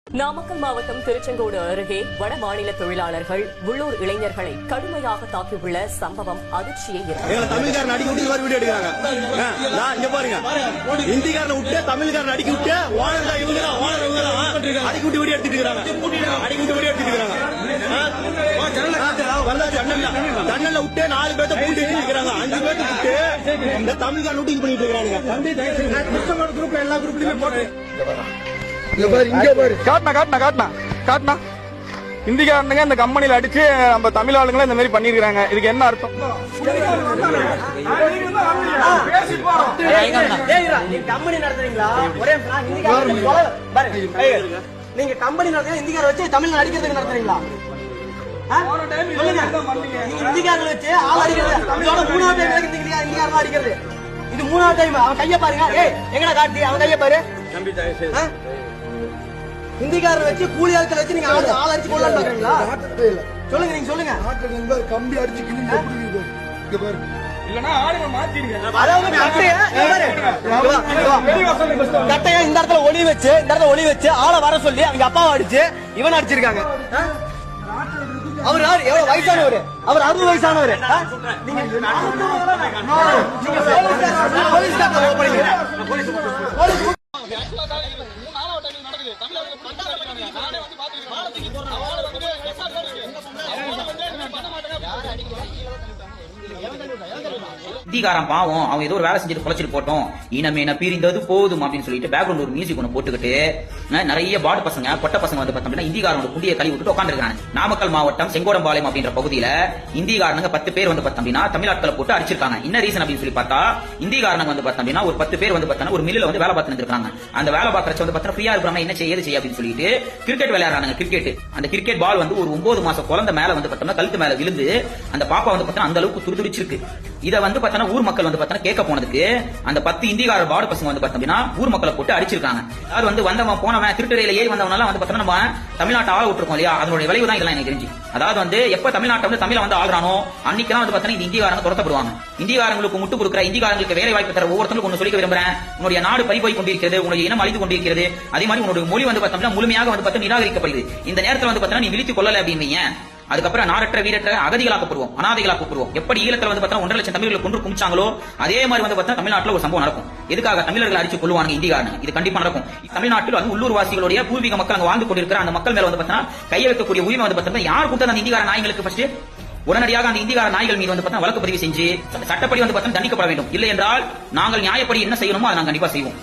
நாமக்கல் மாவட்டம் திருச்செங்கோடு அருகே வட மாநில தொழிலாளர்கள் உள்ளூர் இளைஞர்களை கடுமையாக தாக்கியுள்ள சம்பவம் அதிர்ச்சியை தமிழ்காரன் அடிக்க விட்டு வீடியோ எடுக்கிறாங்க. பாருங்க, இந்திக்காரன் விட்டு தமிழ்காரன் அடிக்க விட்டு அடிக்க விட்டு வீடியோ எடுத்துட்டு இருக்காங்க. அடிக்க விட்டு வீடியோ எடுத்துட்டு இருக்காங்க. தண்ணல விட்டு 4 பேர்த்த பூட்டி இருக்கிறாங்க. 5 பேர்த்த விட்டு இந்த தமிழ்காரன் விட்டு இது பண்ணிட்டு இருக்காங்க. குரூப்ல எல்லா குரூப்லயுமே போட்டு இந்திக்காரனுங்க இந்த கம்பெனியில அடிச்சு நம்ம தமிழ் ஆளுங்களை இந்த மாதிரி பண்ணிருக்காங்க. இதுக்கு என்ன அர்த்தம்? கம்பெனி நடத்துறீங்களா? நீங்க கம்பெனி நடத்துறீங்க, இந்திக்கார வச்சு தமிழ் அடிக்கிறதுக்கு நடத்துறீங்களா? இந்திக்காரங்களை வச்சு ஆள் அடிக்கிறது 3வது டைம் இந்திக்காரன் அடிக்கிறது. இது 3வது டைம். அவன் கைய பாருங்க. எங்கடா காட்டி அவன் கைய பாரு. இந்திக்காரர் வச்சு கூலி ஆட்கள் வச்சு நீங்க ஆள் அடிச்சு கொள்ளலாம் பாக்குறீங்களா? சொல்லுங்க, நீங்க சொல்லுங்க. கம்பி அடிச்சு கட்டையா இந்த இடத்துல ஒளி வச்சு ஆளை வர சொல்லி அவங்க அப்பாவை அடிச்சு இவன் அடிச்சிருக்காங்க. அவர் எவ்வளவு வயசானவர்? அவர் 60 வயசானவர். இந்திக்காரன் பாவம், அவங்க ஏதோ ஒரு வேலை செஞ்சுட்டு குலைச்சிட்டு போட்டோம், இனமேன பிரிந்தது போதும் அப்படின்னு சொல்லிட்டு பேக்ரவுண்ட் ஒரு மியூசிக் ஒன்று போட்டுக்கிட்டு நிறைய பாடு பசங்க பொட்ட பசங்க வந்து பார்த்தோம்னா இந்திக்காரனோட குடியை கழுவி விட்டுட்டு உட்காந்துருக்காங்க. நாமக்கல் மாவட்டம் செங்கோடம்பாளையம் அப்படின்ற பகுதியில இந்திக்காரனுங்க 10 பேர் வந்து பார்த்தோம்னா தமிழ்நாட்டில் போட்டு அடிச்சிருக்காங்க. என்ன ரீசன் அப்படின்னு சொல்லி பார்த்தா, இந்திக்காரனுங்க வந்து பார்த்தோம்னா ஒரு 10 பேர் வந்து பார்த்தா ஒரு மில்லில் வந்து வேலை பார்த்து இருக்காங்க. அந்த வேலை பார்க்கறச்ச வந்து பார்த்தா ஃப்ரீயா இருக்கிறாங்க, என்ன செய்ய அப்படின்னு சொல்லிட்டு கிரிக்கெட் விளையாடுறாங்க. அந்த கிரிக்கெட் பால் வந்து ஒரு 9 மாச குழந்தை மேல வந்து பார்த்தோம்னா கழுத்து மேல விழுந்து அந்த பாப்பா வந்து பார்த்தா அந்த அளவுக்கு துடிச்சிருக்கு. இதை வந்து பார்த்தா ஊர் மக்கள் வந்து பார்த்தா கேட்க போனதுக்கு அந்த 10 இந்திக்கார பாடு பசங்க வந்து பார்த்தோம்னா ஊர் மக்களை போட்டு அடிச்சிருக்காங்க. அதாவது வந்து வந்தவன் போனவன் திருட்டுறையில ஏறி வந்தவனால வந்து பார்த்தா நம்ம தமிழ்நாட்டை ஆள விட்டுருக்கோம் இல்லையா, அதனுடைய விளைவு தான் இதெல்லாம் எனக்கு தெரிஞ்சு. அதாவது வந்து எப்ப தமிழ்நாட்டை வந்து தமிழ வந்து ஆள்றானோ அன்னைக்கு வந்து பார்த்தா இந்த இந்திக்காரங்க துரத்தப்படுவாங்க. இந்திக்காரங்களுக்கு முட்டு கொடுக்குற, இந்திக்காரங்களுக்கு வேலை வாய்ப்பு தர ஒவ்வொருத்தருக்கும் ஒன்று சொல்லிக்க விரும்புறேன். உன்னுடைய நாடு பறிபோய் கொண்டிருக்கிறது, உன்னுடைய இனம் அழிந்து கொண்டிருக்கிறது. அதே மாதிரி உன்னுடைய மொழி வந்து பார்த்தோம்னா முழுமையாக வந்து பார்த்தா நிராகரிக்கப்படுது. இந்த நேரத்தில் வந்து பார்த்தா நீ விழித்துக் கொள்ளல அப்படின்னு அதுக்கப்புறம் நாடற்ற வீரற்ற அகதிகளாக்கப்படுவோம், அனாதைகளாக்கப்படுவோம். எப்படி ஈழத்துல வந்து பார்த்தா 1.5 லட்சம் தமிழர்களை கொன்று குமிச்சாங்களோ அதே மாதிரி வந்து பார்த்தா தமிழ்நாட்டில் ஒரு சம்பவம் நடக்கும். எதுக்காக தமிழர்கள் அடிச்சு கொள்ளுவாங்க இந்திக்காரங்க? இது கண்டிப்பா நடக்கும். தமிழ்நாட்டில் வந்து உள்ளூர் வாசிகளுடைய பூர்வீக மக்கள் அங்க வாழ்ந்து கொண்டிருக்கிற அந்த மக்கள் மேல வந்து பார்த்தா கைய வைக்கக்கூடிய உரிமை வந்து பார்த்தா யார் கொடுத்த அந்த இந்திக்கார நாய்களுக்கு ஃபர்ஸ்ட் உடனடியாக அந்த இந்திக்கார நாய்கள் மீது வந்து பார்த்தா வழக்கு பதிவு செஞ்சு சட்டப்படி வந்து பார்த்தா தண்டிக்கப்பட வேண்டும். இல்லை என்றால் நாங்கள் நியாயப்படி என்ன செய்யணுமோ அதை நாங்கள் கண்டிப்பா செய்வோம்.